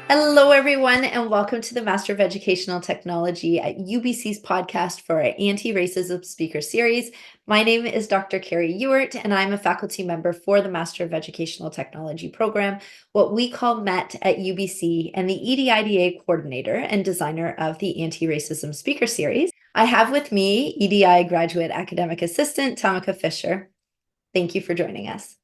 Hello, everyone, and welcome to the Master of Educational Technology at UBC's podcast for our Anti-Racism Speaker Series. My name is Dr. Keri Ewart, and I'm a faculty member for the Master of Educational Technology program, what we call MET at UBC, and the EDIDA coordinator and designer of the Anti-Racism Speaker Series. I have with me EDI graduate academic assistant, Tamika Fisher. Thank you for joining us.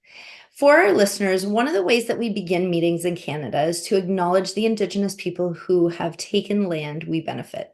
For our listeners, one of the ways that we begin meetings in Canada is to acknowledge the Indigenous people who have taken land we benefit.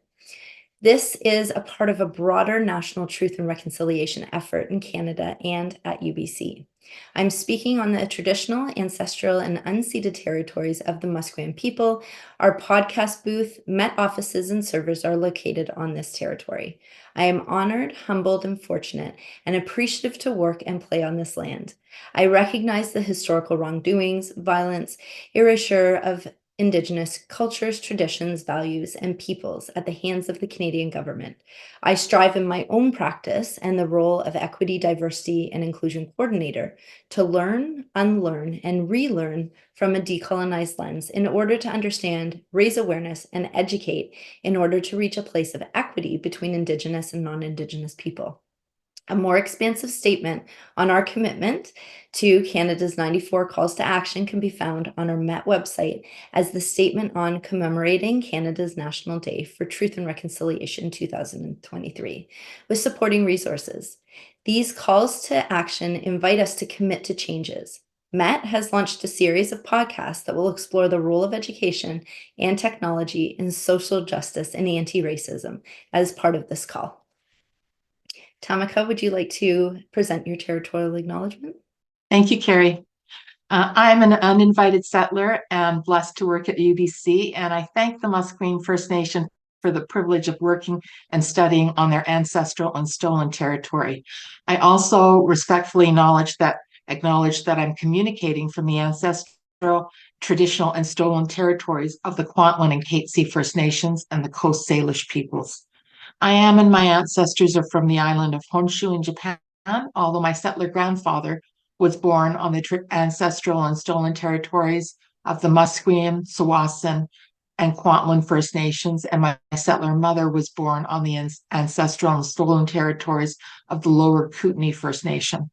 This is a part of a broader national truth and reconciliation effort in Canada and at UBC. I'm speaking on the traditional, ancestral, and unceded territories of the Musqueam people. Our podcast booth, Met offices, and servers are located on this territory. I am honored, humbled, and fortunate, and appreciative to work and play on this land. I recognize the historical wrongdoings, violence, erasure of Indigenous cultures, traditions, values, and peoples at the hands of the Canadian government. I strive in my own practice and the role of equity, diversity, and inclusion coordinator to learn, unlearn, and relearn from a decolonized lens in order to understand, raise awareness, and educate in order to reach a place of equity between Indigenous and non-Indigenous people. A more expansive statement on our commitment to Canada's 94 calls to action can be found on our Met website as the Statement on Commemorating Canada's National Day for Truth and Reconciliation 2023, with supporting resources. These calls to action invite us to commit to changes. Met has launched a series of podcasts that will explore the role of education and technology in social justice and anti-racism as part of this call. Tamika, would you like to present your territorial acknowledgement? Thank you, Keri. I'm an uninvited settler and blessed to work at UBC, and I thank the Musqueam First Nation for the privilege of working and studying on their ancestral and stolen territory. I also respectfully acknowledge that I'm communicating from the ancestral, traditional, and stolen territories of the Kwantlen and Katzie First Nations and the Coast Salish peoples. I am and my ancestors are from the island of Honshu in Japan, although my settler grandfather was born on the ancestral and stolen territories of the Musqueam, Tsawwassen, and Kwantlen First Nations, and my settler mother was born on the ancestral and stolen territories of the Lower Kootenai First Nation.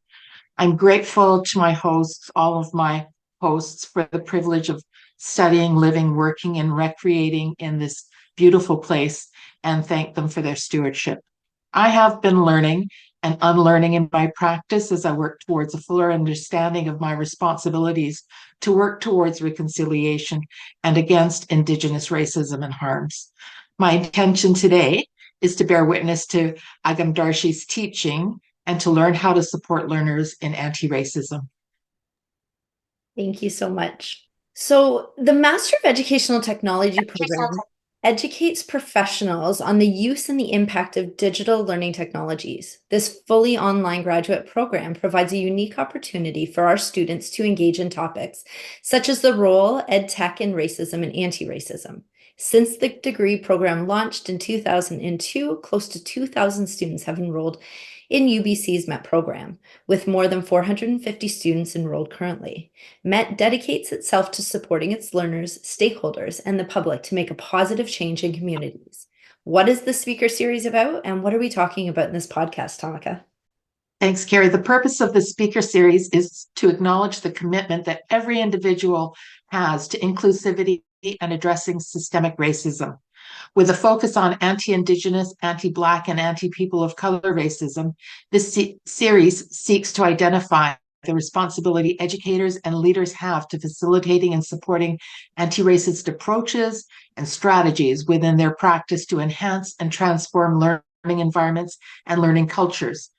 I'm grateful to my hosts, all of my hosts, for the privilege of studying, living, working, and recreating in this beautiful place, and thank them for their stewardship. I have been learning and unlearning in my practice as I work towards a fuller understanding of my responsibilities to work towards reconciliation and against Indigenous racism and harms. My intention today is to bear witness to Agam Darshi's teaching and to learn how to support learners in anti-racism. Thank you so much. So the Master of Educational Technology program educates professionals on the use and the impact of digital learning technologies. This fully online graduate program provides a unique opportunity for our students to engage in topics such as the role, ed tech, and racism and anti-racism. Since the degree program launched in 2002, close to 2,000 students have enrolled in UBC's MET program, with more than 450 students enrolled currently. MET dedicates itself to supporting its learners, stakeholders, and the public to make a positive change in communities. What is the speaker series about, and what are we talking about in this podcast, Tamika? Thanks, Keri. The purpose of the speaker series is to acknowledge the commitment that every individual has to inclusivity and addressing systemic racism. With a focus on anti-Indigenous, anti-Black, and anti-people of color racism, this series seeks to identify the responsibility educators and leaders have to facilitating and supporting anti-racist approaches and strategies within their practice to enhance and transform learning environments and learning cultures.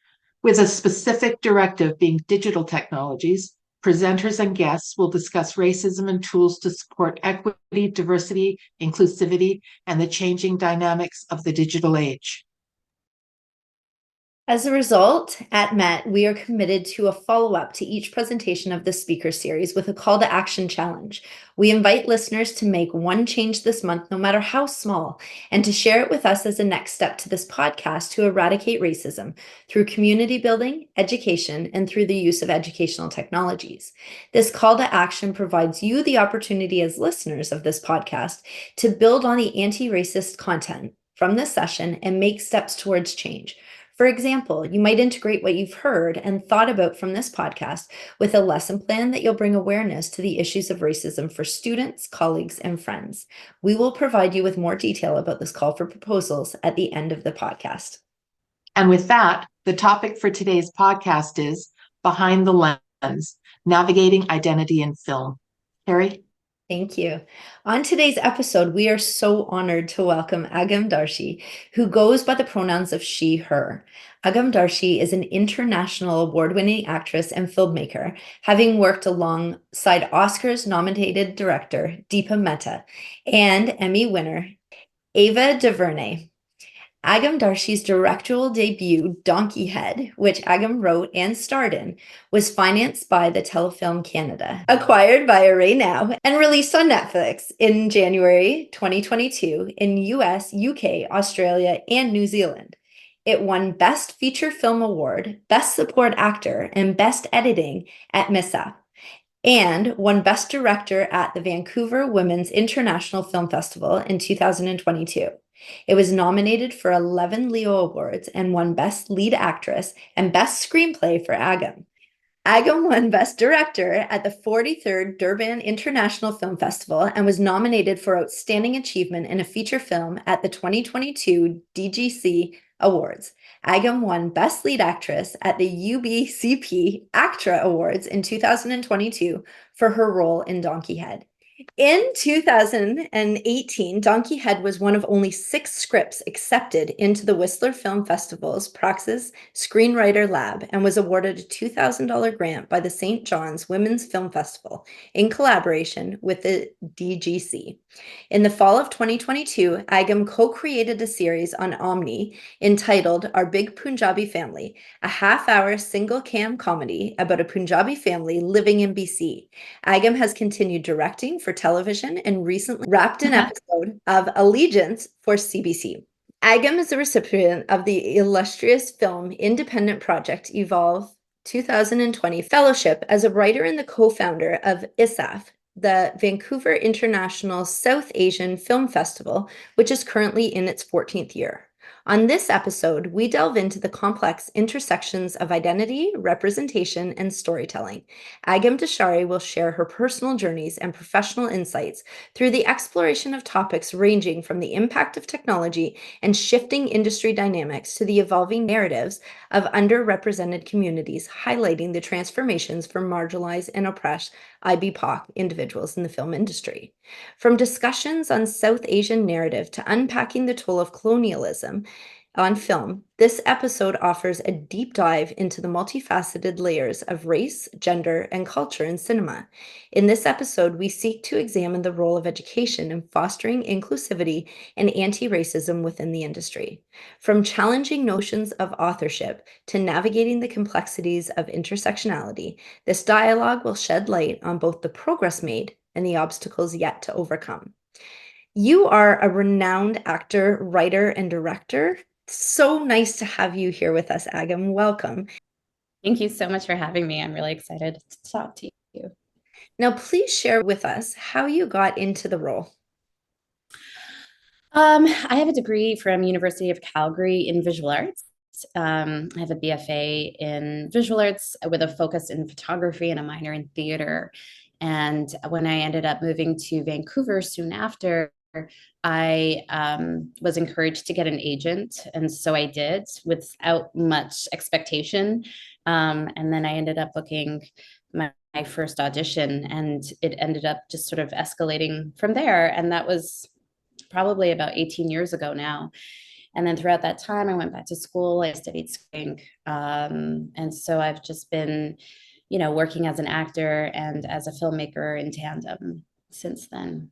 With a specific directive being digital technologies, presenters and guests will discuss racism and tools to support equity, diversity, inclusivity, and the changing dynamics of the digital age. As a result, at MET, we are committed to a follow-up to each presentation of the speaker series with a call to action challenge. We invite listeners to make one change this month, no matter how small, and to share it with us as a next step to this podcast to eradicate racism through community building, education, and through the use of educational technologies. This call to action provides you the opportunity as listeners of this podcast to build on the anti-racist content from this session and make steps towards change. For example, you might integrate what you've heard and thought about from this podcast with a lesson plan that you'll bring awareness to the issues of racism for students, colleagues, and friends. We will provide you with more detail about this call for proposals at the end of the podcast. And with that, the topic for today's podcast is Behind the Lens, Navigating Identity in Film. Keri? Thank you. On today's episode, we are so honored to welcome Agam Darshi, who goes by the pronouns of she, her. Agam Darshi is an international award-winning actress and filmmaker, having worked alongside Oscars-nominated director Deepa Mehta and Emmy winner Ava DuVernay. Agam Darshi's directorial debut, Donkey Head, which Agam wrote and starred in, was financed by the Telefilm Canada, acquired by Array Now, and released on Netflix in January 2022 in US, UK, Australia, and New Zealand. It won Best Feature Film Award, Best Support Actor, and Best Editing at MISA, and won Best Director at the Vancouver Women's International Film Festival in 2022. It was nominated for 11 Leo Awards and won Best Lead Actress and Best Screenplay for Agam. Agam won Best Director at the 43rd Durban International Film Festival and was nominated for Outstanding Achievement in a Feature Film at the 2022 DGC Awards. Agam won Best Lead Actress at the UBCP ACTRA Awards in 2022 for her role in Donkey Head. In 2018, Donkey Head was one of only 6 scripts accepted into the Whistler Film Festival's Praxis Screenwriter Lab and was awarded a $2,000 grant by the St. John's Women's Film Festival in collaboration with the DGC. In the fall of 2022, Agam co-created a series on Omni entitled Our Big Punjabi Family, a half-hour single-cam comedy about a Punjabi family living in BC. Agam has continued directing for television and recently wrapped an episode of Allegiance for CBC. Agam is a recipient of the illustrious film independent project Evolve 2020 Fellowship as a writer and the co-founder of ISAF, the Vancouver International South Asian Film Festival, which is currently in its 14th year. On this episode, we delve into the complex intersections of identity, representation, and storytelling. Agam Darshi will share her personal journeys and professional insights through the exploration of topics ranging from the impact of technology and shifting industry dynamics to the evolving narratives of underrepresented communities, highlighting the transformations for marginalized and oppressed IBPOC individuals in the film industry. From discussions on South Asian narrative to unpacking the toll of colonialism on film, this episode offers a deep dive into the multifaceted layers of race, gender, and culture in cinema. In this episode, we seek to examine the role of education in fostering inclusivity and anti-racism within the industry. From challenging notions of authorship to navigating the complexities of intersectionality, this dialogue will shed light on both the progress made and the obstacles yet to overcome. You are a renowned actor, writer, and director. So nice to have you here with us, Agam. Welcome. Thank you so much for having me. I'm really excited to talk to you. Now, please share with us how you got into the role. I have a degree from University of Calgary in visual arts. I have a BFA in visual arts with a focus in photography and a minor in theater. And when I ended up moving to Vancouver soon after, I was encouraged to get an agent. And so I did without much expectation. And then I ended up booking my first audition, and it ended up just sort of escalating from there. And that was probably about 18 years ago now. And then throughout that time, I went back to school. I studied screenwriting. And so I've just been, working as an actor and as a filmmaker in tandem since then.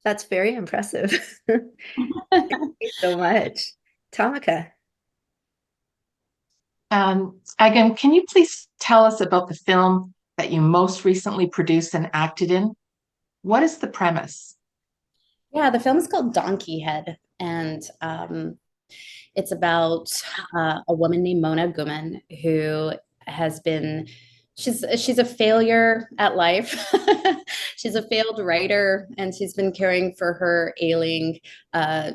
That's very impressive. Thank you so much. Tamika. Agam, can you please tell us about the film that you most recently produced and acted in? What is the premise? Yeah, the film is called Donkey Head, and it's about a woman named Mona Guman who has been she's a failure at life. She's a failed writer, and she's been caring for her ailing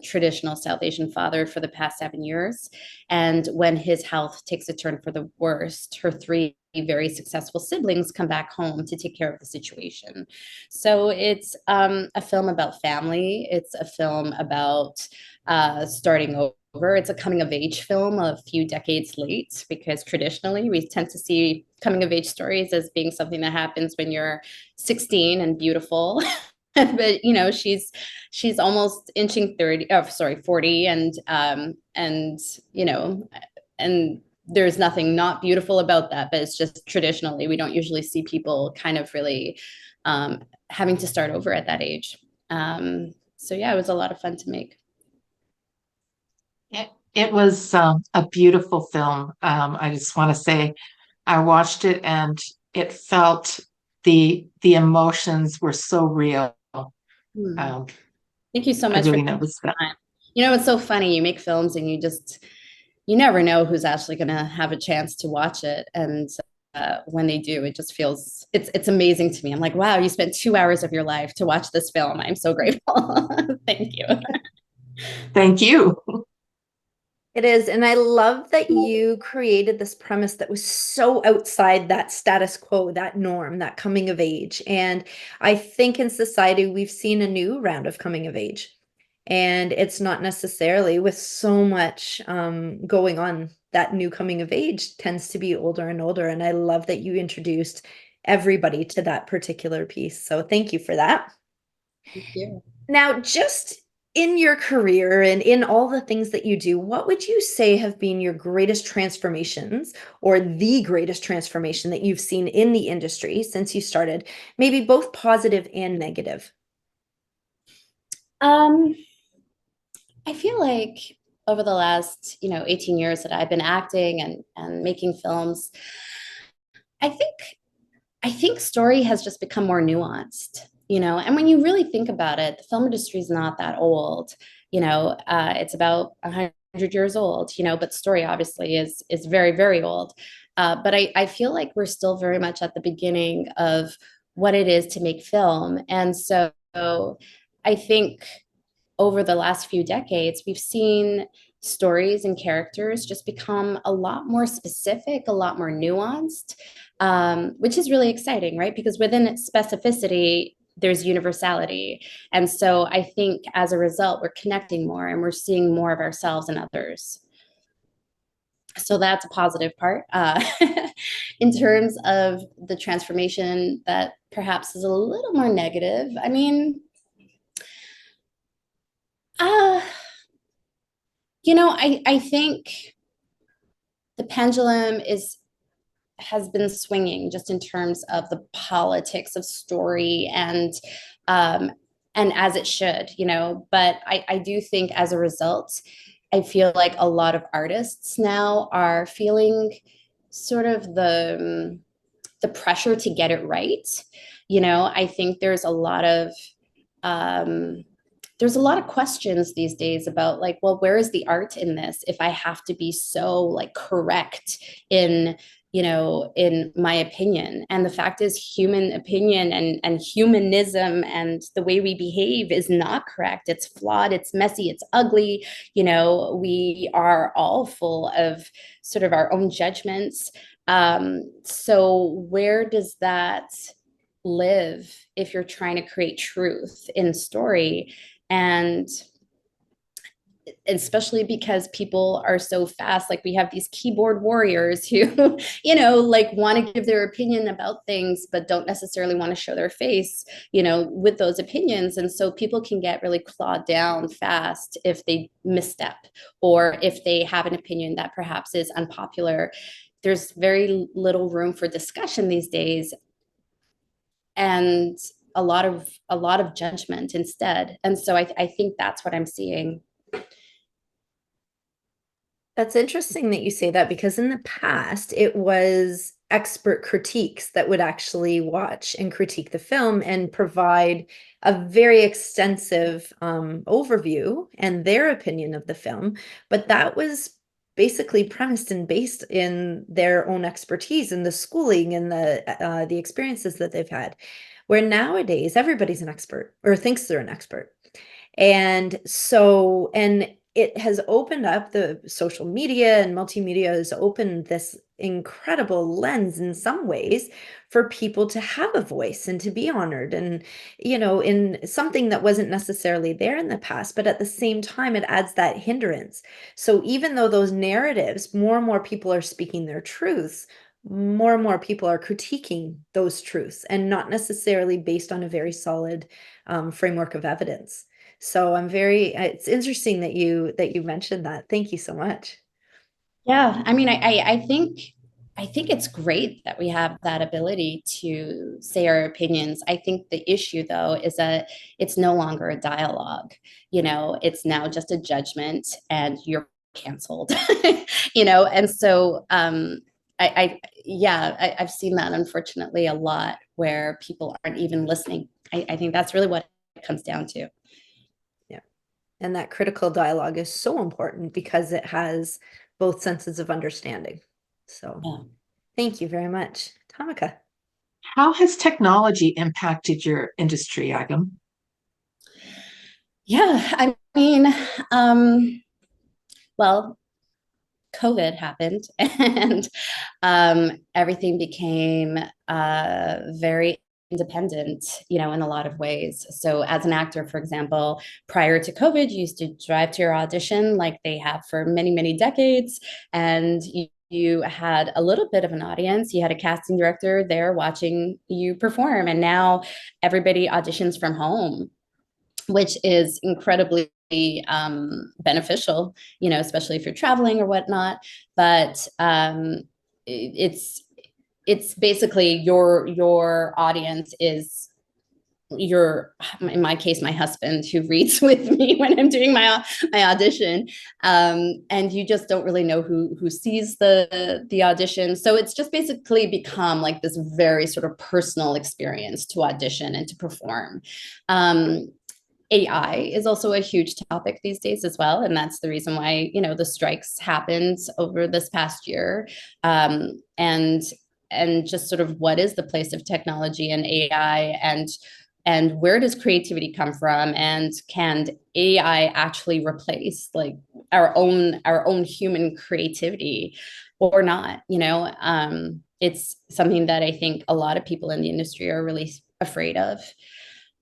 traditional South Asian father for the past 7 years. And when his health takes a turn for the worst, her three very successful siblings come back home to take care of the situation. So it's a film about family. It's a film about starting over. It's a coming of age film a few decades late, because traditionally we tend to see coming of age stories as being something that happens when you're 16 and beautiful. But she's almost inching 30, oh sorry, 40, and you know and there's nothing not beautiful about that, but it's just traditionally we don't usually see people kind of really having to start over at that age. So yeah, it was a lot of fun to make. It was a beautiful film. I just want to say I watched it and it felt the emotions were so real. Hmm. Um, Thank you so I much for really taking noticed that. the time. It's so funny. You make films and you never know who's actually going to have a chance to watch it. And when they do, it just feels it's amazing to me. I'm like, wow, you spent 2 hours of your life to watch this film. I'm so grateful. Thank you. Thank you. It is. And I love that you created this premise that was so outside that status quo, that norm, that coming of age. And I think in society, we've seen a new round of coming of age. And it's not necessarily with so much going on. That new coming of age tends to be older and older. And I love that you introduced everybody to that particular piece. So thank you for that. Thank you. Now, just in your career and in all the things that you do, what would you say have been your greatest transformations or the greatest transformation that you've seen in the industry since you started? Maybe both positive and negative. Um, I feel like over the last 18 years that I've been acting and making films, I think I think story has just become more nuanced. And when you really think about it, the film industry is not that old. It's about 100 years old. But story obviously is very, very old. But I feel like we're still very much at the beginning of what it is to make film, and so I think over the last few decades, we've seen stories and characters just become a lot more specific, a lot more nuanced, which is really exciting, right? Because within its specificity, there's universality. And so I think as a result, we're connecting more and we're seeing more of ourselves and others. So that's a positive part. In terms of the transformation that perhaps is a little more negative, I mean, uh, I think the pendulum has been swinging just in terms of the politics of story um, and as it should. But I do think as a result, I feel like a lot of artists now are feeling sort of the pressure to get it right. I think um, there's a lot of questions these days about, like, well, where is the art in this if I have to be so like correct in my opinion? And the fact is, human opinion and humanism and the way we behave is not correct. It's flawed, it's messy, it's ugly. We are all full of sort of our own judgments. So where does that live if you're trying to create truth in story? And especially because people are so fast, like we have these keyboard warriors who like want to give their opinion about things but don't necessarily want to show their face with those opinions. And so people can get really clawed down fast if they misstep, or if they have an opinion that perhaps is unpopular. There's very little room for discussion these days, and a lot of judgment instead. And so I think that's what I'm seeing. That's interesting that you say that, because in the past it was expert critiques that would actually watch and critique the film and provide a very extensive overview and their opinion of the film. But that was basically premised and based in their own expertise and the schooling and the experiences that they've had. Where nowadays everybody's an expert or thinks they're an expert. And it has opened up, the social media and multimedia has opened this incredible lens in some ways for people to have a voice and to be honored, and in something that wasn't necessarily there in the past, but at the same time it adds that hindrance. So even though those narratives, more and more people are speaking their truths, more and more people are critiquing those truths and not necessarily based on a very solid framework of evidence. So it's interesting that you mentioned that. Thank you so much. Yeah, I mean, I think it's great that we have that ability to say our opinions. I think the issue though is that it's no longer a dialogue. It's now just a judgment and you're canceled. And so I've seen that unfortunately a lot where people aren't even listening. I think that's really what it comes down to. Yeah. And that critical dialogue is so important because it has both senses of understanding. So Yeah. thank you very much. Tamika. How has technology impacted your industry, Agam? Yeah, I mean, um, well, COVID happened and everything became very independent, in a lot of ways. So, as an actor, for example, prior to COVID, you used to drive to your audition like they have for many, many decades, and you had a little bit of an audience. You had a casting director there watching you perform, and now everybody auditions from home, which is incredibly beneficial, especially if you're traveling or whatnot. But it's basically your audience is your, in my case, my husband, who reads with me when I'm doing my audition, and you just don't really know who sees the audition. So it's just basically become like this very sort of personal experience to audition and to perform. AI is also a huge topic these days as well, and that's the reason why the strikes happened over this past year, and just sort of what is the place of technology and AI, and where does creativity come from, and can AI actually replace like our own human creativity or not? It's something that I think a lot of people in the industry are really afraid of.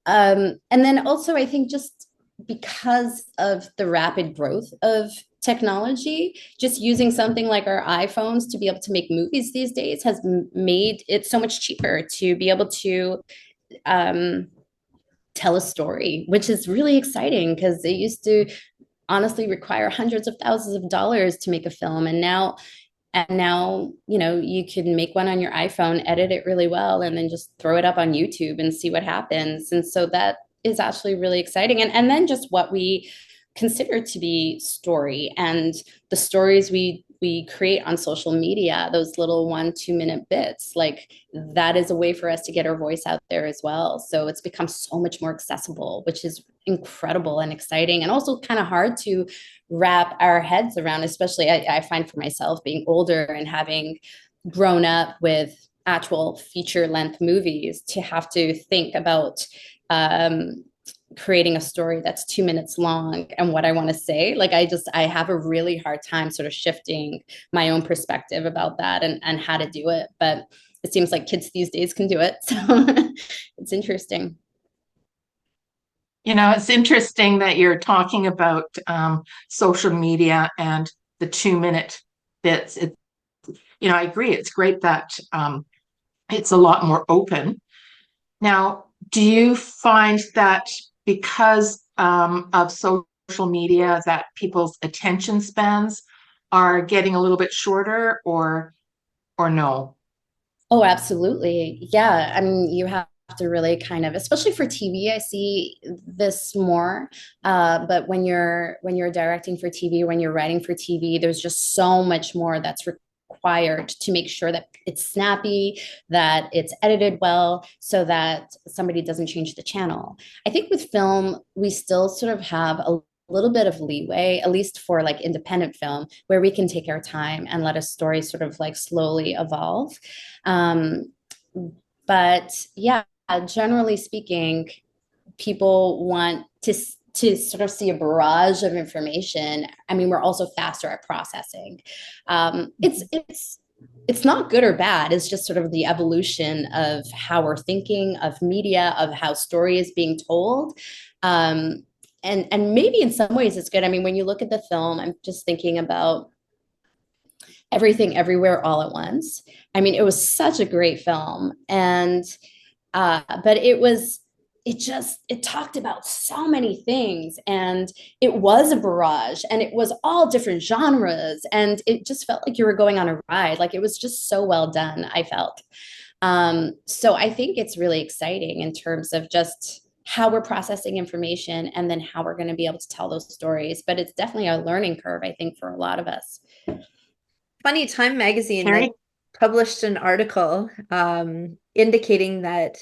And then also, I think just because of the rapid growth of technology, just using something like our iPhones to be able to make movies these days has made it so much cheaper to be able to um, tell a story, which is really exciting because it used to honestly require hundreds of thousands of dollars to make a film. And now, you can make one on your iPhone, edit it really well, and then just throw it up on YouTube and see what happens. And so that is actually really exciting. And then just what we consider to be story, and the stories we create on social media, those little 1-2 minute bits, like that is a way for us to get our voice out there as well. So it's become so much more accessible, which is incredible and exciting, and also kind of hard to wrap our heads around, especially I find for myself being older and having grown up with actual feature length movies, to have to think about creating a story that's 2 minutes long and what I want to say. Like I have a really hard time sort of shifting my own perspective about that, and how to do it. But it seems like kids these days can do it. So it's interesting. It's interesting that you're talking about social media and the 2 minute bits. I agree. It's great that it's a lot more open. Now, do you find that because of social media that people's attention spans are getting a little bit shorter, or no? Oh, absolutely. Yeah. I mean, you have to really kind of, especially for TV, I see this more. But when you're directing for TV, when you're writing for TV, there's just so much more that's required to make sure that it's snappy, that it's edited well, so that somebody doesn't change the channel. I think with film, we still sort of have a little bit of leeway, at least for like independent film, where we can take our time and let a story sort of like slowly evolve. But yeah, generally speaking, people want to sort of see a barrage of information. I mean, we're also faster at processing. It's not good or bad. It's just sort of the evolution of how we're thinking of media, of how story is being told. And maybe in some ways it's good. I mean, when you look at the film, I'm just thinking about Everything Everywhere All at Once. I mean, it was such a great film, and but it talked about so many things, and it was a barrage, and it was all different genres, and it just felt like you were going on a ride. Like, it was just so well done, I felt. So I think it's really exciting in terms of just how we're processing information and then how we're going to be able to tell those stories. But it's definitely a learning curve, I think, for a lot of us. Funny, Time magazine Keri? published an article indicating that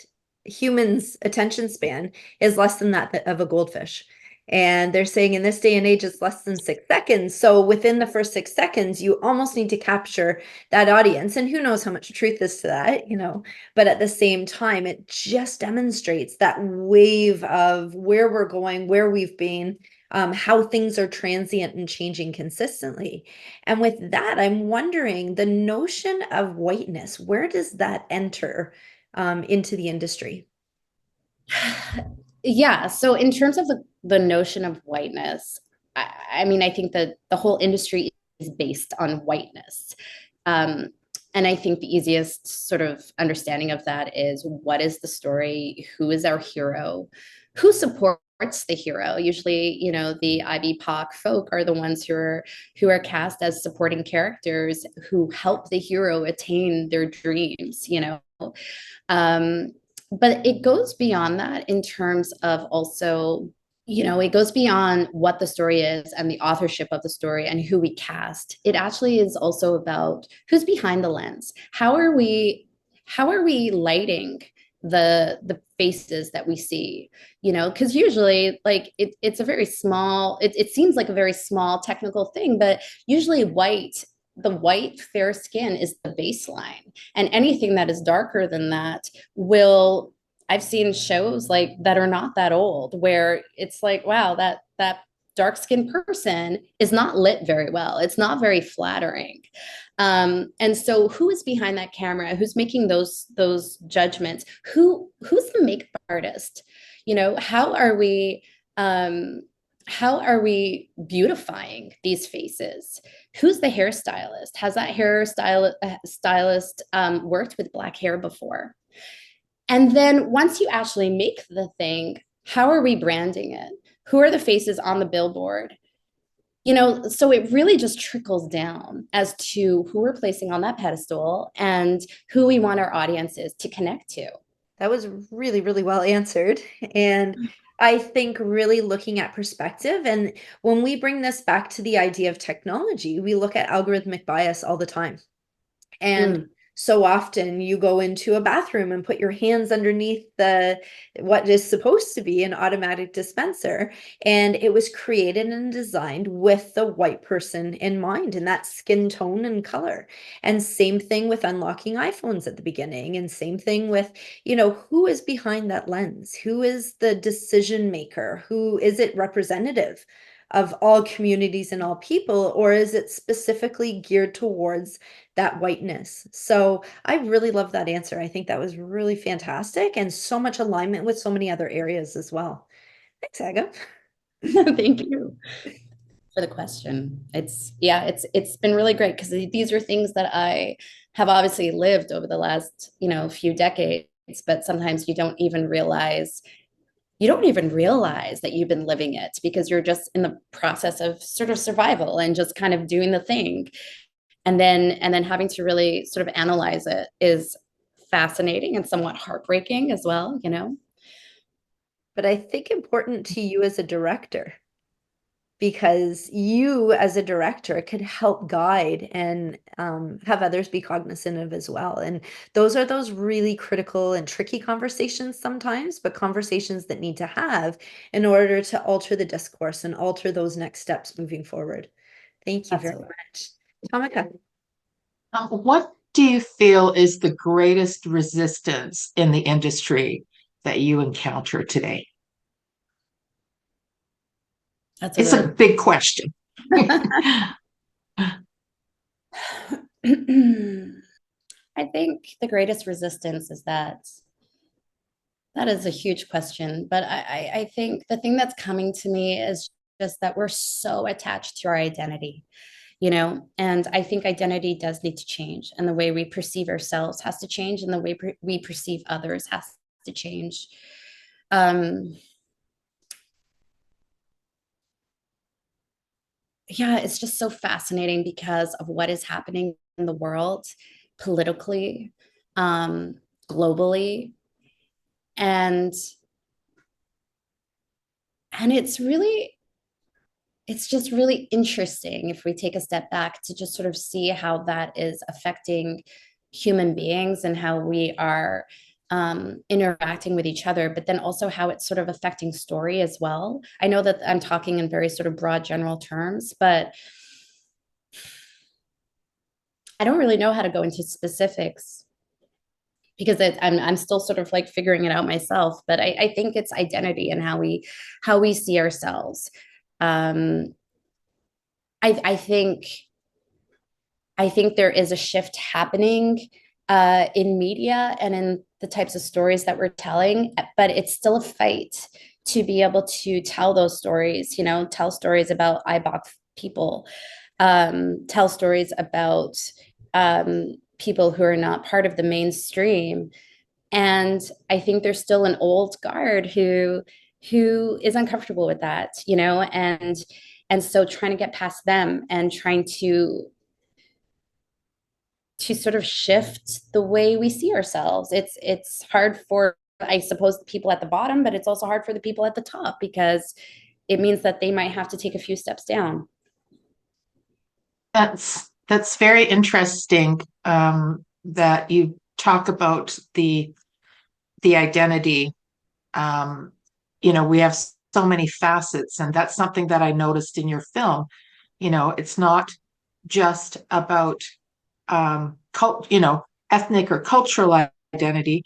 humans' attention span is less than that of a goldfish. And they're saying in this day and age, it's less than 6 seconds. So within the first 6 seconds, you almost need to capture that audience. And who knows how much truth is to that, but at the same time, it just demonstrates that wave of where we're going, where we've been, how things are transient and changing consistently. And with that, I'm wondering the notion of whiteness, where does that enter into the industry? Yeah. So in terms of the notion of whiteness, I mean, I think that the whole industry is based on whiteness. And I think the easiest sort of understanding of that is, what is the story? Who is our hero? Who supports the hero? Usually, the IBPOC folk are the ones who are cast as supporting characters who help the hero attain their dreams, but it goes beyond that in terms of also, it goes beyond what the story is and the authorship of the story and who we cast. It actually is also about who's behind the lens. How are we lighting the faces that we see? Because usually, like, it's a very small, it seems like a very small technical thing, but usually the white fair skin is the baseline, and anything that is darker than that I've seen shows like that are not that old, where it's like, wow, that dark skinned person is not lit very well. It's not very flattering. And so who is behind that camera? Who's making those judgments? Who's the makeup artist? How are we beautifying these faces? Who's the hairstylist? Has that stylist worked with Black hair before? And then once you actually make the thing, how are we branding it? Who are the faces on the billboard? So it really just trickles down as to who we're placing on that pedestal and who we want our audiences to connect to. That was really, really well answered. And I think really looking at perspective, and when we bring this back to the idea of technology, we look at algorithmic bias all the time. And so often you go into a bathroom and put your hands underneath what is supposed to be an automatic dispenser. And it was created and designed with the white person in mind, and that skin tone and color. And same thing with unlocking iPhones at the beginning. And same thing with, who is behind that lens? Who is the decision maker? Who is it representative of all communities and all people, or is it specifically geared towards that whiteness? So I really love that answer. I think that was really fantastic, and so much alignment with so many other areas as well. Thanks, Agam. Thank you for the question. It's been really great, because these are things that I have obviously lived over the last, few decades, but sometimes you don't even realize that you've been living it, because you're just in the process of sort of survival and just kind of doing the thing. And then having to really sort of analyze it is fascinating and somewhat heartbreaking as well, you know. But I think important to you as a director, because you as a director could help guide and have others be cognizant of as well. And those are those really critical and tricky conversations sometimes, but conversations that need to have in order to alter the discourse and alter those next steps moving forward. Thank you very much. Tamika. What do you feel is the greatest resistance in the industry that you encounter today? It's a big question. I think the greatest resistance is that is a huge question, but I think the thing that's coming to me is just that we're so attached to our identity, you know, and I think identity does need to change, and the way we perceive ourselves has to change, and the way we perceive others has to change. Yeah, it's just so fascinating because of what is happening in the world politically, globally, and it's just really interesting if we take a step back to just sort of see how that is affecting human beings and how we are interacting with each other, but then also how it's sort of affecting story as well. I know that I'm talking in very sort of broad general terms, but I don't really know how to go into specifics because I'm still sort of like figuring it out myself. But I think it's identity and how we see ourselves. I think there is a shift happening in media and in the types of stories that we're telling, but it's still a fight to be able to tell those stories, you know, tell stories about IBPOC people, tell stories about people who are not part of the mainstream. And I think there's still an old guard who is uncomfortable with that, you know, and so trying to get past them and trying to sort of shift the way we see ourselves. It's hard for, I suppose, the people at the bottom, but it's also hard for the people at the top because it means that they might have to take a few steps down. That's very interesting, that you talk about the identity. You know, we have so many facets, and that's something that I noticed in your film. You know, it's not just about you know, ethnic or cultural identity.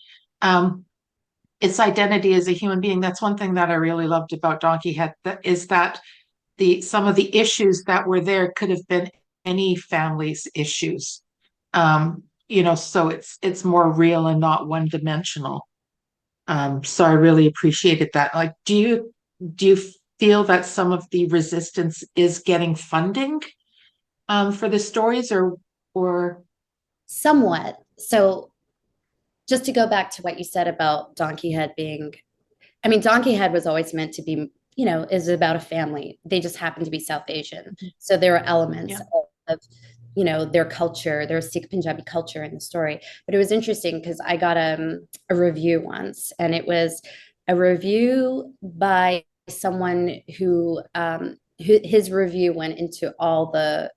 It's identity as a human being. That's one thing that I really loved about Donkey Head, is that some of the issues that were there could have been any family's issues. You know, so it's more real and not one dimensional. So I really appreciated that. Like, do you feel that some of the resistance is getting funding for the stories, or somewhat? So just to go back to what you said about Donkey Head being, I mean, Donkey Head was always meant to be, you know, is about a family. They just happen to be South Asian. So there are elements of, you know, their culture, their Sikh Punjabi culture in the story. But it was interesting because I got a review once, and it was a review by someone who his review went into all the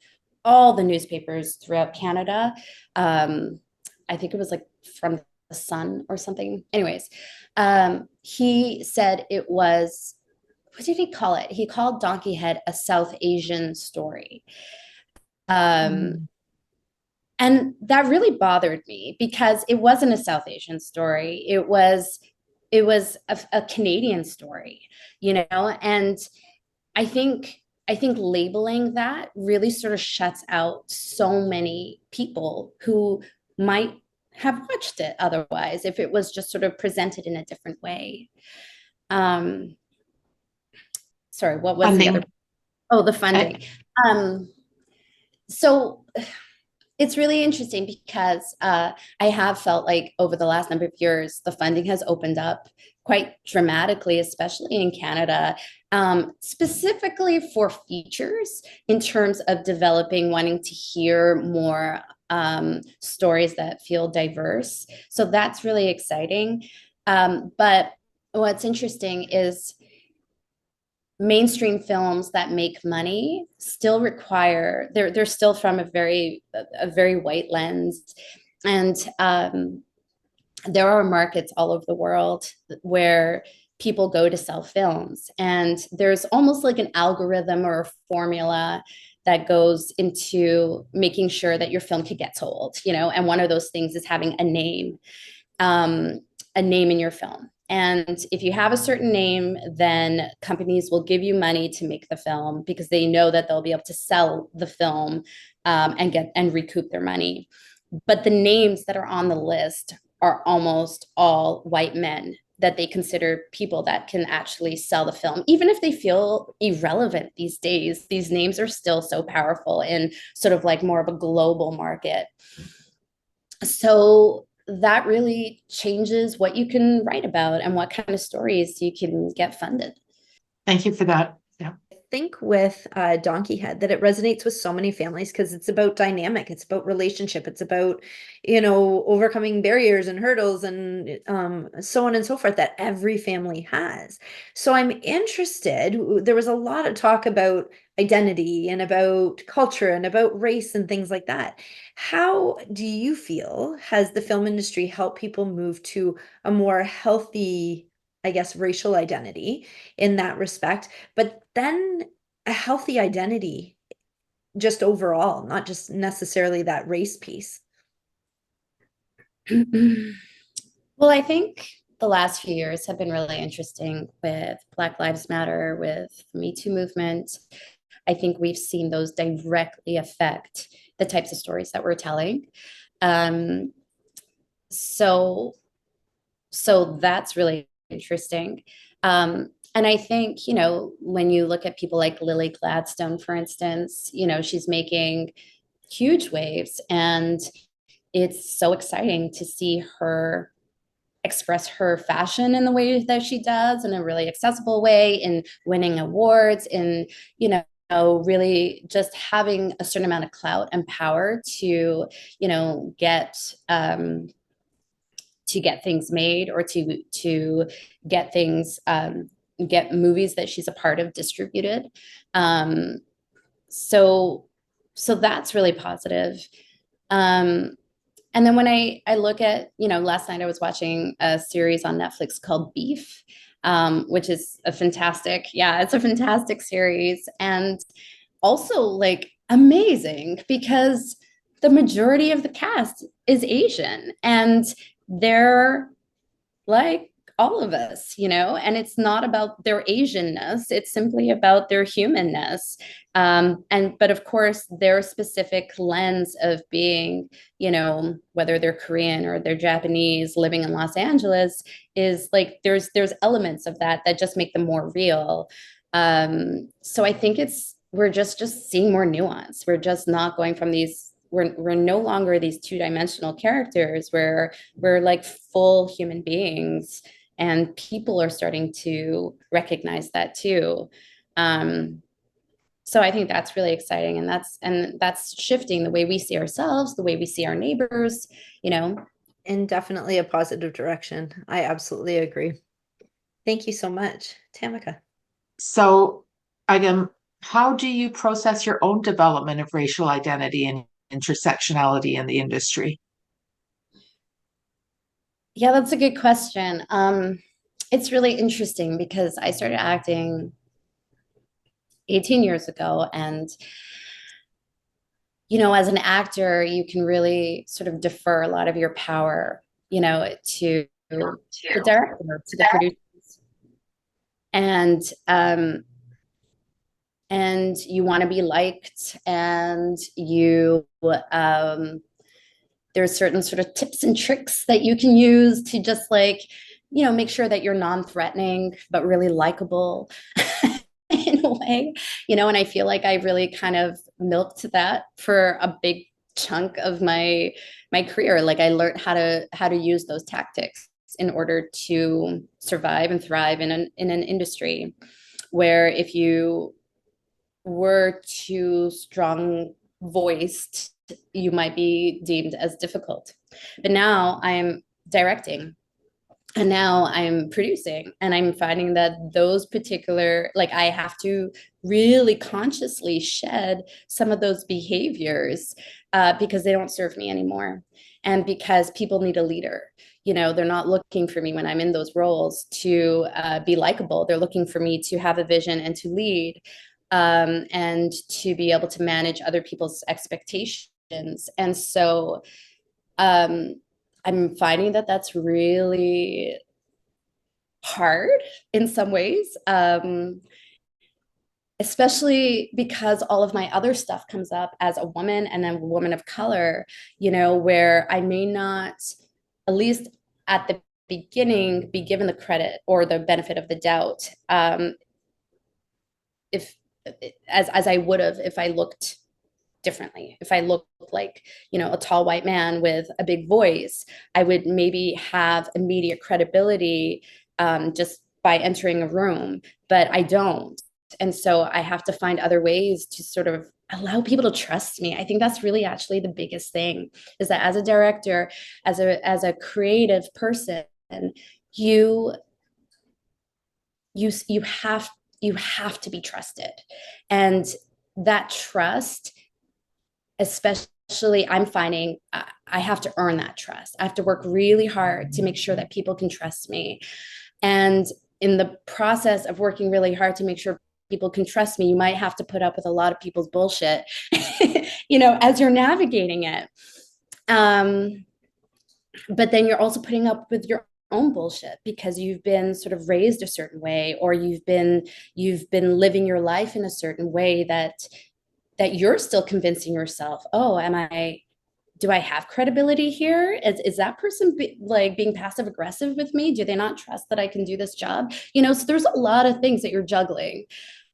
newspapers throughout Canada. I think it was like from the Sun or something. Anyways, he said it was, what did he call it? He called Donkey Head a South Asian story. And that really bothered me because it wasn't a South Asian story. It was a Canadian story, you know, and I think labeling that really sort of shuts out so many people who might have watched it otherwise if it was just sort of presented in a different way. Sorry, what was funding. The other? Oh, the funding. So it's really interesting because I have felt like over the last number of years, the funding has opened up quite dramatically, especially in Canada, specifically for features in terms of developing, wanting to hear more stories that feel diverse. So that's really exciting. But what's interesting is mainstream films that make money still require, they're still from a very white lens. And there are markets all over the world where people go to sell films, and there's almost like an algorithm or a formula that goes into making sure that your film could get sold, and one of those things is having a name in your film. And if you have a certain name, then companies will give you money to make the film because they know that they'll be able to sell the film and recoup their money. But the names that are on the list are almost all white men that they consider people that can actually sell the film. Even if they feel irrelevant these days, these names are still so powerful in sort of like more of a global market. So that really changes what you can write about and what kind of stories you can get funded. Thank you for that. Yeah. I think with Donkey Head that it resonates with so many families because it's about dynamic, it's about relationship, it's about, overcoming barriers and hurdles and so on and so forth that every family has. So I'm interested, there was a lot of talk about identity and about culture and about race and things like that. How do you feel has the film industry helped people move to a more healthy, I guess, racial identity in that respect, but then a healthy identity just overall, not just necessarily that race piece? Well, I think the last few years have been really interesting with Black Lives Matter, with the Me Too movement. I think we've seen those directly affect the types of stories that we're telling. Um, so, so that's really interesting. And I think, when you look at people like Lily Gladstone, for instance, she's making huge waves, and it's so exciting to see her express her fashion in the way that she does, in a really accessible way, in winning awards, in, really just having a certain amount of clout and power to, get things made, or to get things, get movies that she's a part of distributed. So that's really positive. And then when I look at, last night I was watching a series on Netflix called Beef, which is it's a fantastic series, and also like amazing because the majority of the cast is Asian, and they're like all of us, and it's not about their Asianness, it's simply about their humanness. But of course, their specific lens of being, whether they're Korean or they're Japanese living in Los Angeles, is like there's elements of that just make them more real. So I think we're just seeing more nuance. We're just not going from these, we're no longer these two-dimensional characters, where we're like full human beings, and people are starting to recognize that too. So I think that's really exciting, and that's shifting the way we see ourselves, the way we see our neighbors, In definitely a positive direction. I absolutely agree. Thank you so much, Tamika. So, Agam, how do you process your own development of racial identity and intersectionality in the industry? Yeah, that's a good question. It's really interesting because I started acting 18 years ago, and as an actor, you can really sort of defer a lot of your power, to the director, to the producers, and you want to be liked, and there's certain sort of tips and tricks that you can use to just like, make sure that you're non-threatening but really likable in a way, and I feel like I really kind of milked that for a big chunk of my career. Like I learned how to use those tactics in order to survive and thrive in an industry where if you were too strong voiced, you might be deemed as difficult. But now I'm directing, and now I'm producing, and I'm finding that those particular, like, I have to really consciously shed some of those behaviors because they don't serve me anymore, and because people need a leader. They're not looking for me when I'm in those roles to be likable. They're looking for me to have a vision and to lead, and to be able to manage other people's expectations. And so I'm finding that that's really hard in some ways, especially because all of my other stuff comes up as a woman and then a woman of color, where I may not, at least at the beginning, be given the credit or the benefit of the doubt, if as I would have if I looked differently. If I looked like, a tall white man with a big voice, I would maybe have immediate credibility just by entering a room, but I don't. And so I have to find other ways to sort of allow people to trust me. I think that's really actually the biggest thing, is that as a director, as a creative person, you you have to be trusted. And that trust, especially, I'm finding I have to earn that trust. I have to work really hard to make sure that people can trust me. And in the process of working really hard to make sure people can trust me, you might have to put up with a lot of people's bullshit, as you're navigating it. But then you're also putting up with your own bullshit because you've been sort of raised a certain way, or you've been living your life in a certain way that you're still convincing yourself, oh, do I have credibility here? Is that person being passive aggressive with me? Do they not trust that I can do this job? So there's a lot of things that you're juggling.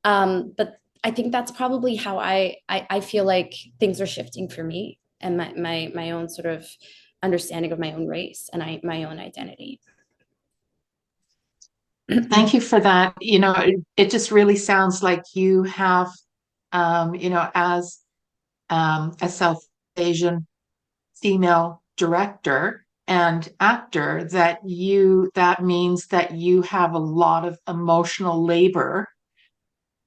But I think that's probably how I feel like things are shifting for me, and my own sort of understanding of my own race and my own identity. Thank you for that. It just really sounds like you have, as a South Asian female director and actor, that means that you have a lot of emotional labor,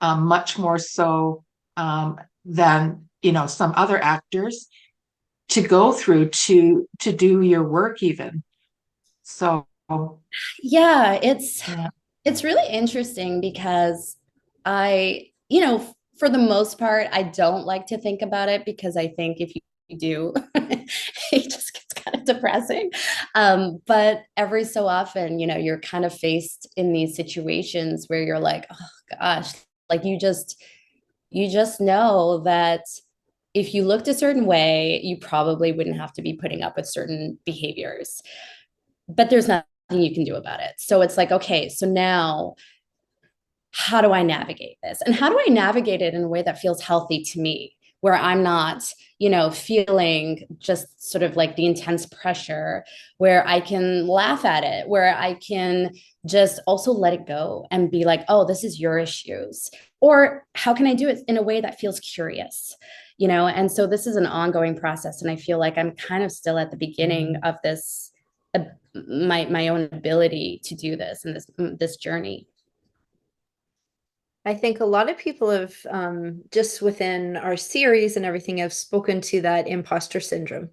much more so than some other actors, to go through to do your work even. So yeah, it's really interesting because for the most part, I don't like to think about it, because I think if you do, it just gets kind of depressing. But every so often, you're kind of faced in these situations where you're like, oh gosh, like you just know that if you looked a certain way, you probably wouldn't have to be putting up with certain behaviors. But there's nothing you can do about it. So it's like, okay, so now how do I navigate this? And how do I navigate it in a way that feels healthy to me, where I'm not, feeling just sort of like the intense pressure, where I can laugh at it, where I can just also let it go and be like, oh, this is your issues. Or how can I do it in a way that feels curious? And so this is an ongoing process. And I feel like I'm kind of still at the beginning of this, my own ability to do this and this journey. I think a lot of people have just within our series and everything have spoken to that imposter syndrome.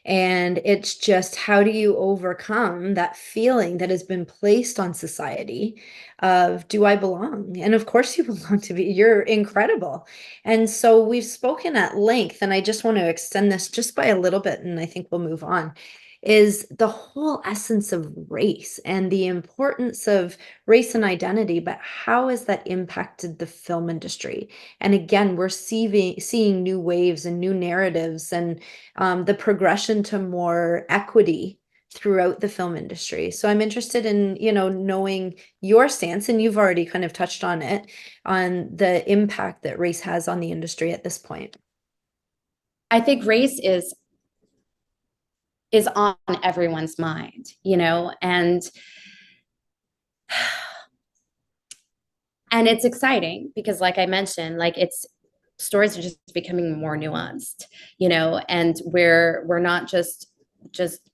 And it's just, how do you overcome that feeling that has been placed on society of, do I belong? And of course you belong to be, you're incredible. And so we've spoken at length, and I just want to extend this just by a little bit, and I think we'll move on, is the whole essence of race and the importance of race and identity, but how has that impacted the film industry? And again, we're seeing new waves and new narratives, and the progression to more equity throughout the film industry. So I'm interested in, knowing your stance, and you've already kind of touched on it, on the impact that race has on the industry at this point. I think race is on everyone's mind, and it's exciting because, like I mentioned, like stories are just becoming more nuanced, and we're not just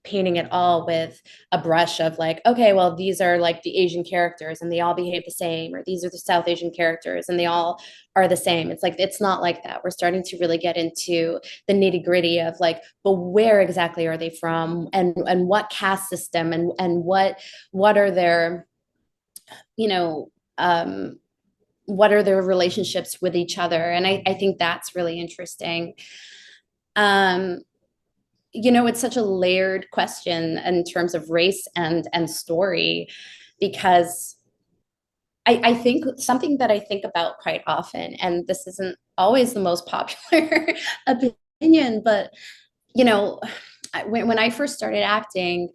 painting it all with a brush of like, okay, well, these are like the Asian characters and they all behave the same, or these are the South Asian characters and they all are the same. It's like, it's not like that. We're starting to really get into the nitty gritty of like, but where exactly are they from, and what caste system, and what are their, you know, what are their relationships with each other. And I think that's really interesting. It's such a layered question in terms of race and story, because I think something that I think about quite often, and this isn't always the most popular opinion, but when I first started acting,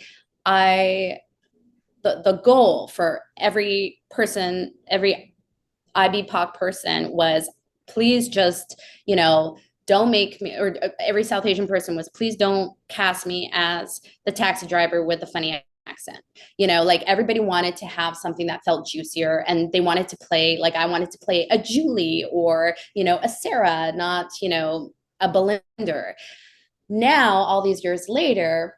the goal for every person, every IBPOC person was, please just, don't make me, or every South Asian person was, please don't cast me as the taxi driver with the funny accent. Like everybody wanted to have something that felt juicier, and they wanted to play, like I wanted to play a Julie or, a Sarah, not, a Belinda. Now, all these years later,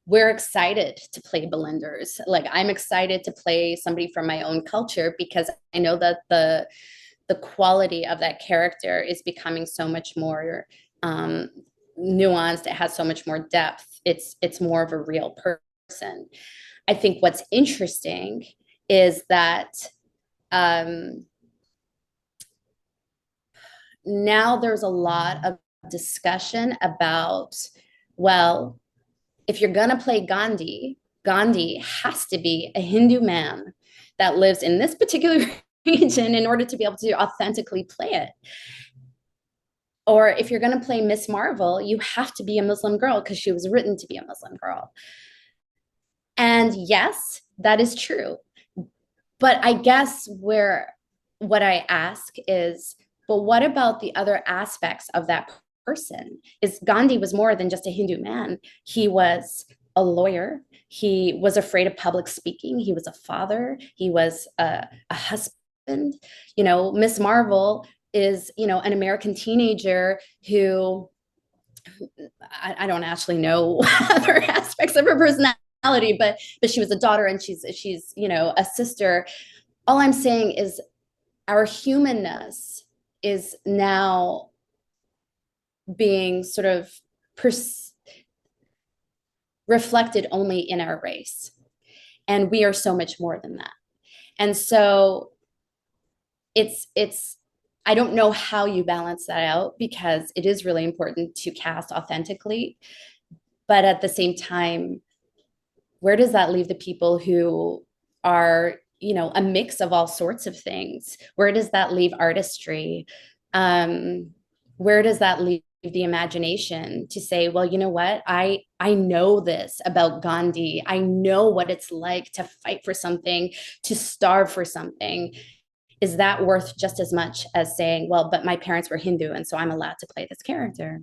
we're excited to play Belinders. Like I'm excited to play somebody from my own culture, because I know that the quality of that character is becoming so much more nuanced. It has so much more depth. It's more of a real person. I think what's interesting is that now there's a lot of discussion about, well, if you're going to play Gandhi, Gandhi has to be a Hindu man that lives in this particular region in order to be able to authentically play it. Or if you're going to play Miss Marvel, you have to be a Muslim girl because she was written to be a Muslim girl. And yes, that is true. But I guess what I ask is, but what about the other aspects of that person? Is Gandhi was more than just a Hindu man. He was a lawyer. He was afraid of public speaking. He was a father. He was a husband. Miss Marvel is, an American teenager who I don't actually know other aspects of her personality, but she was a daughter, and she's a sister. All I'm saying is our humanness is now being sort of reflected only in our race. And we are so much more than that. And so I don't know how you balance that out, because it is really important to cast authentically. But at the same time, where does that leave the people who are, a mix of all sorts of things? Where does that leave artistry? Where does that leave the imagination to say, well, you know what? I know this about Gandhi. I know what it's like to fight for something, to starve for something. Is that worth just as much as saying, well, but my parents were Hindu, and so I'm allowed to play this character?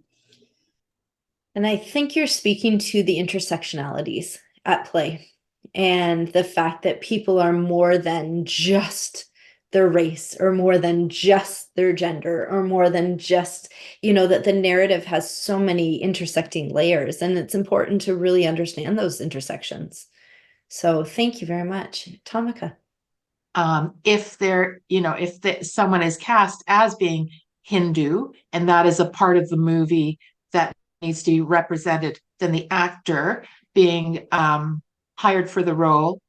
And I think you're speaking to the intersectionalities at play, and the fact that people are more than just their race, or more than just their gender, or more than just, that the narrative has so many intersecting layers, and it's important to really understand those intersections. So thank you very much. Tamika. If someone is cast as being Hindu, and that is a part of the movie that needs to be represented, then the actor being hired for the role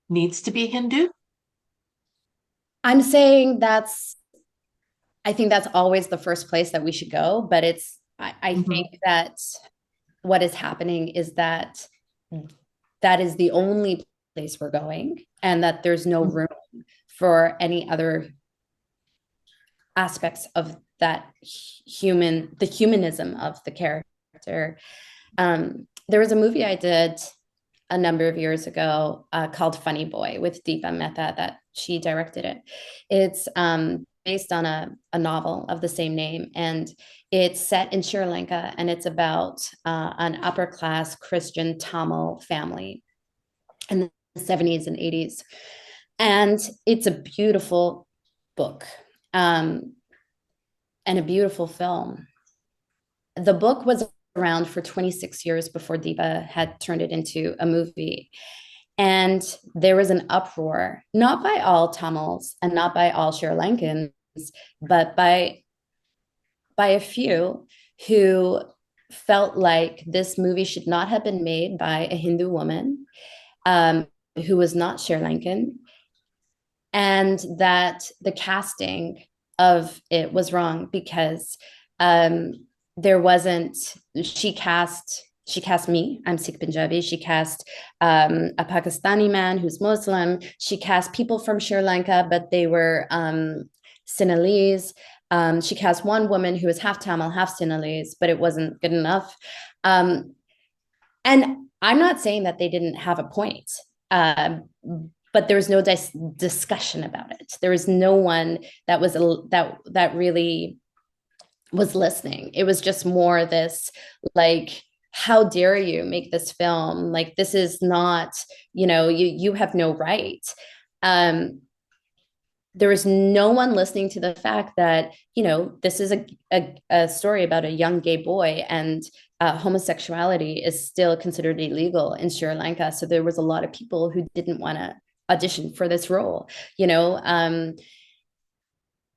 needs to be Hindu? I'm saying I think that's always the first place that we should go. But I think that what is happening is that is the only place we're going, and that there's no room for any other aspects of that the humanism of the character. There was a movie I did a number of years ago called Funny Boy with Deepa Mehta, that she directed it. It's based on a novel of the same name, and it's set in Sri Lanka, and it's about an upper class Christian Tamil family in the 70s and 80s. And it's a beautiful book. and a beautiful film. The book was around for 26 years before Deepa had turned it into a movie. And there was an uproar, not by all Tamils and not by all Sri Lankans, but by a few who felt like this movie should not have been made by a Hindu woman who was not Sri Lankan, and that the casting of it was wrong because there wasn't, she cast me, I'm Sikh Punjabi. She cast a Pakistani man who's Muslim. She cast people from Sri Lanka, but they were Sinhalese. She cast one woman who was half Tamil, half Sinhalese, but it wasn't good enough. And I'm not saying that they didn't have a point, but there was no discussion about it. There was no one that was that really was listening. It was just more this like, how dare you make this film? Like, this is not, you have no right. There was no one listening to the fact that, this is a story about a young gay boy, and homosexuality is still considered illegal in Sri Lanka. So there was a lot of people who didn't want to audition for this role,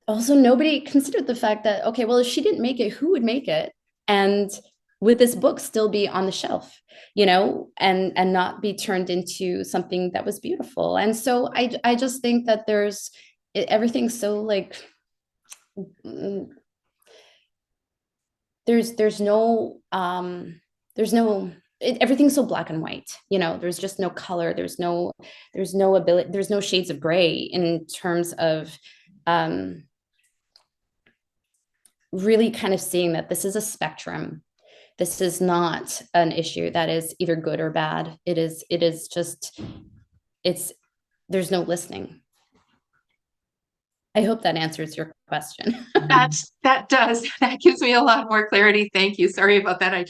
also, nobody considered the fact that, okay, well, if she didn't make it, who would make it? And would this book still be on the shelf, and not be turned into something that was beautiful? And so I just think that everything's so like, there's no everything's so black and white, there's just no color, there's no ability, there's no shades of gray in terms of really kind of seeing that this is a spectrum. This is not an issue that is either good or bad. It is just, there's no listening. I hope that answers your question. That does. That gives me a lot more clarity. Thank you. Sorry about that.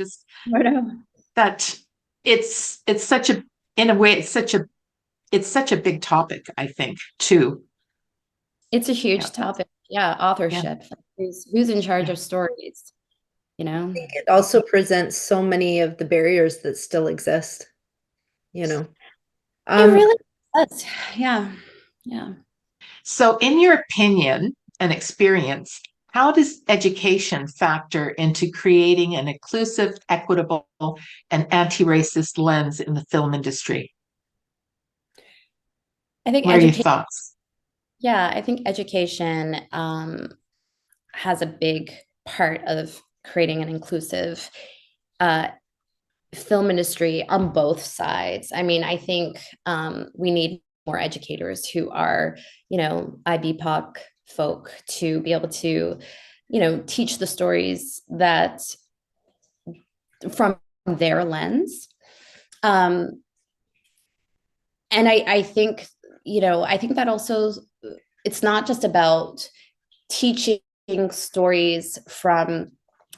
That it's such a, in a way, it's such a big topic, I think, too. It's a huge topic. Yeah. Authorship. Yeah. Who's in charge of stories? I think it also presents so many of the barriers that still exist, It really does. Yeah. So in your opinion and experience, how does education factor into creating an inclusive, equitable, and anti-racist lens in the film industry? I think what are your thoughts? Yeah, I think education has a big part of creating an inclusive film industry on both sides. I mean, I think we need more educators who are, IBPOC folk to be able to, teach the stories that from their lens. And I think, I think that also, it's not just about teaching stories from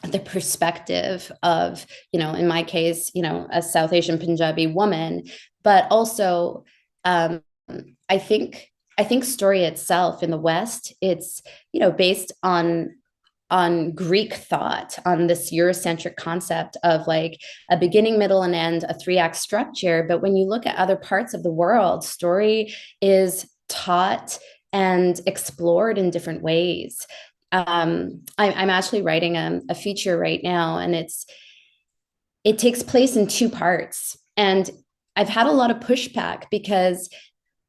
the perspective of, in my case, a South Asian Punjabi woman, but also I think story itself in the West, it's, based on Greek thought, on this Eurocentric concept of like a beginning, middle, and end, a 3-act structure. But when you look at other parts of the world, story is taught and explored in different ways. I'm actually writing a feature right now, and it takes place in 2 parts. And I've had a lot of pushback because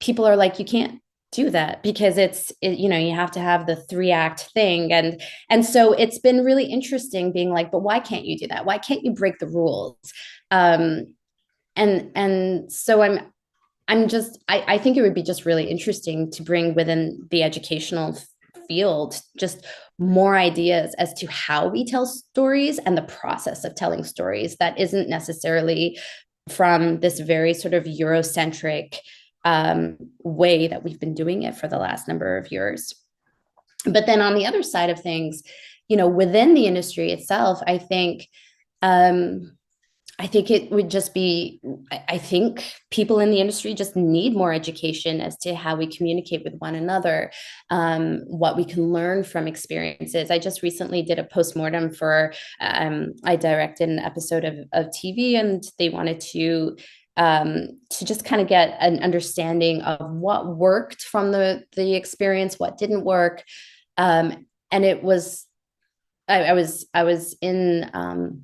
people are like, you can't do that because you have to have the 3-act thing. And so it's been really interesting being like, but why can't you do that? Why can't you break the rules? And so I think it would be just really interesting to bring within the educational field just more ideas as to how we tell stories and the process of telling stories that isn't necessarily from this very sort of Eurocentric way that we've been doing it for the last number of years. But then on the other side of things, within the industry itself, I think I think it would just be, I think people in the industry just need more education as to how we communicate with one another, what we can learn from experiences. I just recently did a postmortem for, I directed an episode of TV, and they wanted to just kind of get an understanding of what worked from the experience, what didn't work. And it was I was in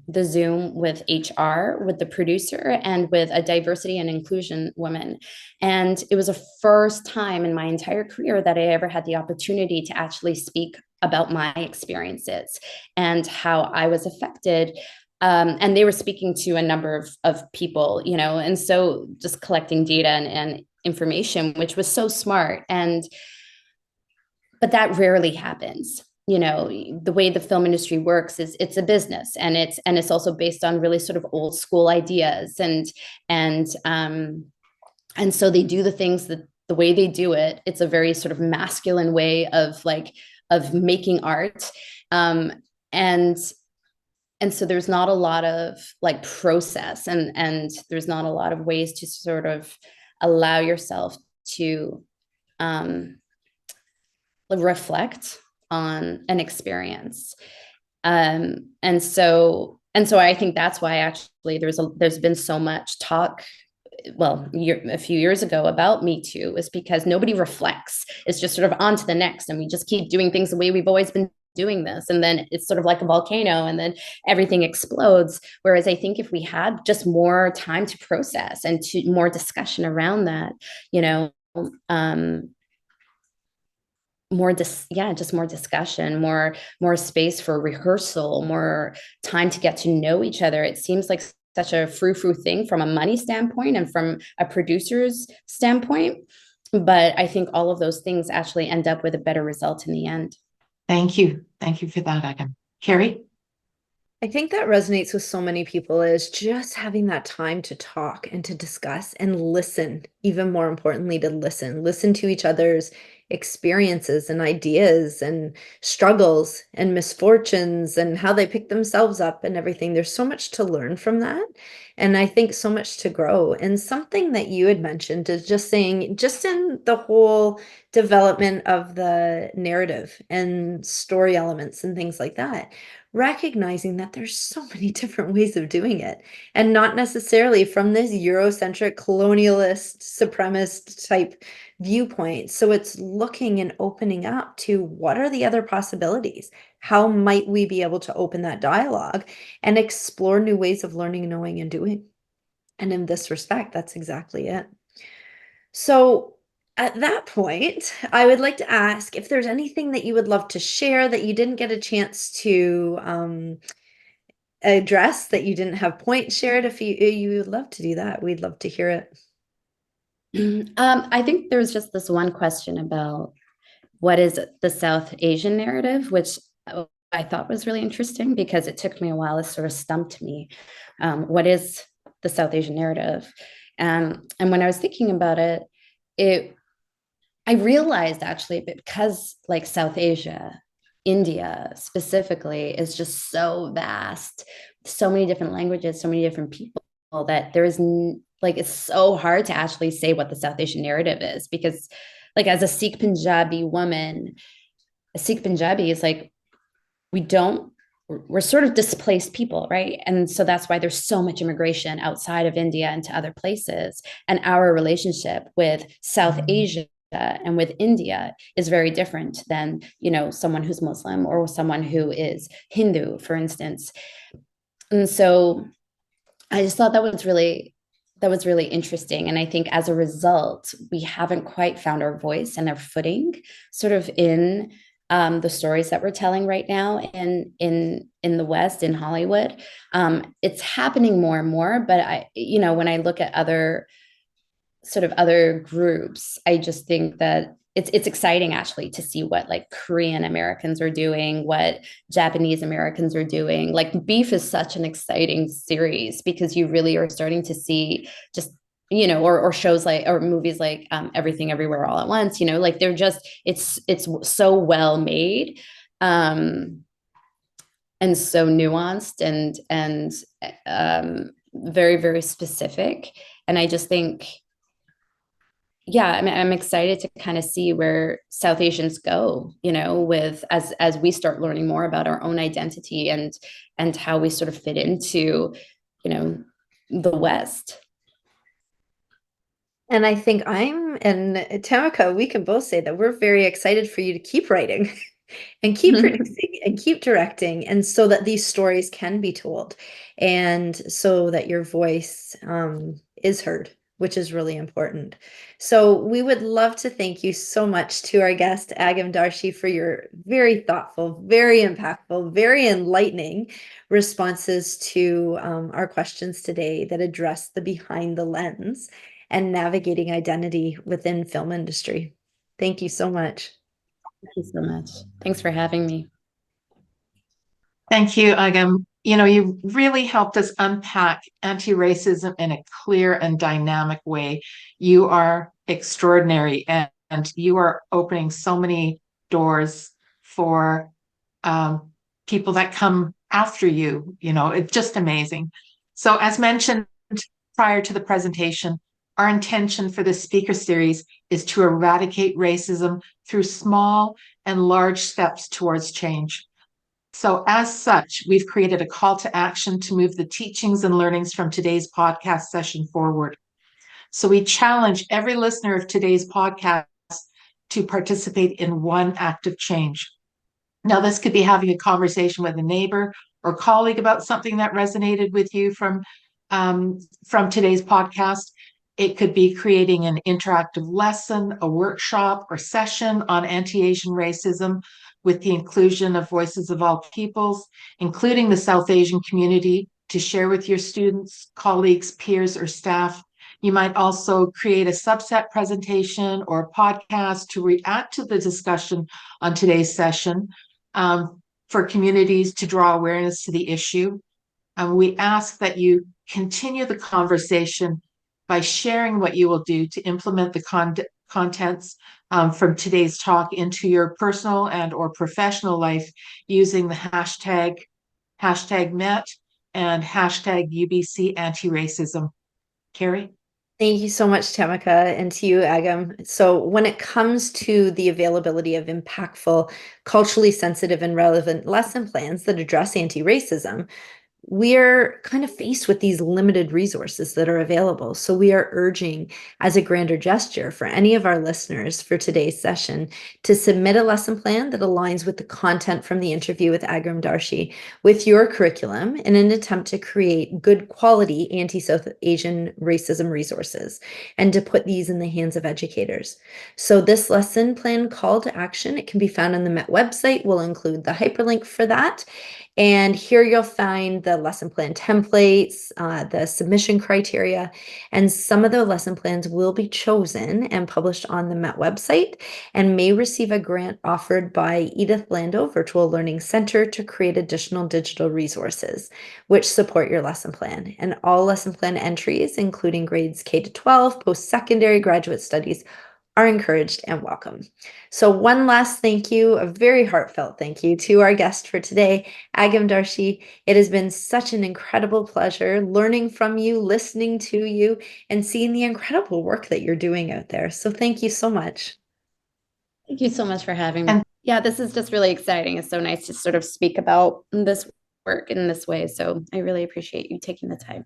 the Zoom with HR, with the producer, and with a diversity and inclusion woman. And it was the first time in my entire career that I ever had the opportunity to actually speak about my experiences and how I was affected. And they were speaking to a number of people, you know, and so just collecting data and information, which was so smart. But that rarely happens. You know, the way the film industry works is it's a business, and it's also based on really sort of old school ideas, and so they do the things that the way they do it. It's a very sort of masculine way of making art, and so there's not a lot of like process, and there's not a lot of ways to sort of allow yourself to reflect on an experience. And so I think that's why actually there's been so much talk, well, a few years ago, about Me Too, is because nobody reflects. It's just sort of on to the next, and we just keep doing things the way we've always been doing this, and then it's sort of like a volcano, and then everything explodes. Whereas I think if we had just more time to process and to more discussion around that, you know, just more discussion, more space for rehearsal, more time to get to know each other. It seems like such a frou-frou thing from a money standpoint and from a producer's standpoint, but I think all of those things actually end up with a better result in the end. Thank you for that, Agam. Keri? I think that resonates with so many people, is just having that time to talk and to discuss and listen. Even more importantly, to listen to each other's experiences and ideas and struggles and misfortunes and how they pick themselves up and everything. There's so much to learn from that. And I think so much to grow. And something that you had mentioned is just saying, just in the whole development of the narrative and story elements and things like that, recognizing that there's so many different ways of doing it, and not necessarily from this Eurocentric colonialist supremacist type viewpoint. So it's looking and opening up to what are the other possibilities? How might we be able to open that dialogue and explore new ways of learning, knowing, and doing? And in this respect, that's exactly it. So at that point, I would like to ask if there's anything that you would love to share that you didn't get a chance to address, that you didn't have points shared. If you would love to do that, we'd love to hear it. I think there's just this one question about what is the South Asian narrative, which I thought was really interesting because it took me a while. It sort of stumped me. What is the South Asian narrative? And when I was thinking about it, I realized actually, because like South Asia, India specifically, is just so vast, so many different languages, so many different people, that there is like, it's so hard to actually say what the South Asian narrative is, because like as a Sikh Punjabi woman, a Sikh Punjabi is like, we're sort of displaced people, right? And so that's why there's so much immigration outside of India and to other places. And our relationship with South Asia and with India is very different than, you know, someone who's Muslim or someone who is Hindu, for instance. And so I just thought that was really interesting. And I think as a result, we haven't quite found our voice and our footing sort of in the stories that we're telling right now in the West, in Hollywood. It's happening more and more, but when I look at other groups, I just think that it's exciting actually to see what like Korean Americans are doing, what Japanese Americans are doing. Like Beef is such an exciting series because you really are starting to see just, or shows like, or movies like Everything Everywhere All at Once, like they're just, it's so well made. And so nuanced and very, very specific. And I just think, yeah, I'm excited to kind of see where South Asians go, with as we start learning more about our own identity and how we sort of fit into, the West. And I think and Tamika, we can both say that we're very excited for you to keep writing and keep producing and keep directing, and so that these stories can be told, and so that your voice is heard, which is really important. So we would love to thank you so much to our guest, Agam Darshi, for your very thoughtful, very impactful, very enlightening responses to our questions today that address the behind the lens and navigating identity within film industry. Thank you so much. Thank you so much. Thanks for having me. Thank you, Agam. You really helped us unpack anti-racism in a clear and dynamic way. You are extraordinary, and you are opening so many doors for people that come after you. It's just amazing. So, as mentioned prior to the presentation, our intention for this speaker series is to eradicate racism through small and large steps towards change. So as such, we've created a call to action to move the teachings and learnings from today's podcast session forward. So we challenge every listener of today's podcast to participate in one act of change. Now, this could be having a conversation with a neighbor or colleague about something that resonated with you from today's podcast. It could be creating an interactive lesson, a workshop or session on anti-Asian racism with the inclusion of voices of all peoples, including the South Asian community, to share with your students, colleagues, peers, or staff. You might also create a subset presentation or podcast to react to the discussion on today's session for communities to draw awareness to the issue. We ask that you continue the conversation by sharing what you will do to implement the contents from today's talk into your personal and or professional life using the hashtag #Met and hashtag UBC anti-racism. Keri? Thank you so much, Tamika, and to you, Agam. So when it comes to the availability of impactful, culturally sensitive and relevant lesson plans that address anti-racism, we're kind of faced with these limited resources that are available. So we are urging, as a grander gesture for any of our listeners for today's session, to submit a lesson plan that aligns with the content from the interview with Agam Darshi with your curriculum in an attempt to create good quality anti-South Asian racism resources and to put these in the hands of educators. So this lesson plan call to action, it can be found on the Met website. We'll include the hyperlink for that. And here you'll find the lesson plan templates, the submission criteria, and some of the lesson plans will be chosen and published on the Met website and may receive a grant offered by Edith Lando Virtual Learning Center to create additional digital resources which support your lesson plan. And all lesson plan entries, including grades K to 12, post-secondary, graduate studies, are encouraged and welcome. So one last thank you, a very heartfelt thank you to our guest for today, Agam Darshi. It has been such an incredible pleasure learning from you, listening to you, and seeing the incredible work that you're doing out there. So thank you so much. Thank you so much for having me. Yeah, this is just really exciting. It's so nice to sort of speak about this work in this way. So I really appreciate you taking the time.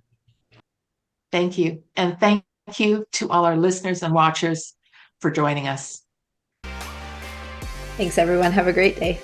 Thank you. And thank you to all our listeners and watchers for joining us. Thanks, everyone. Have a great day.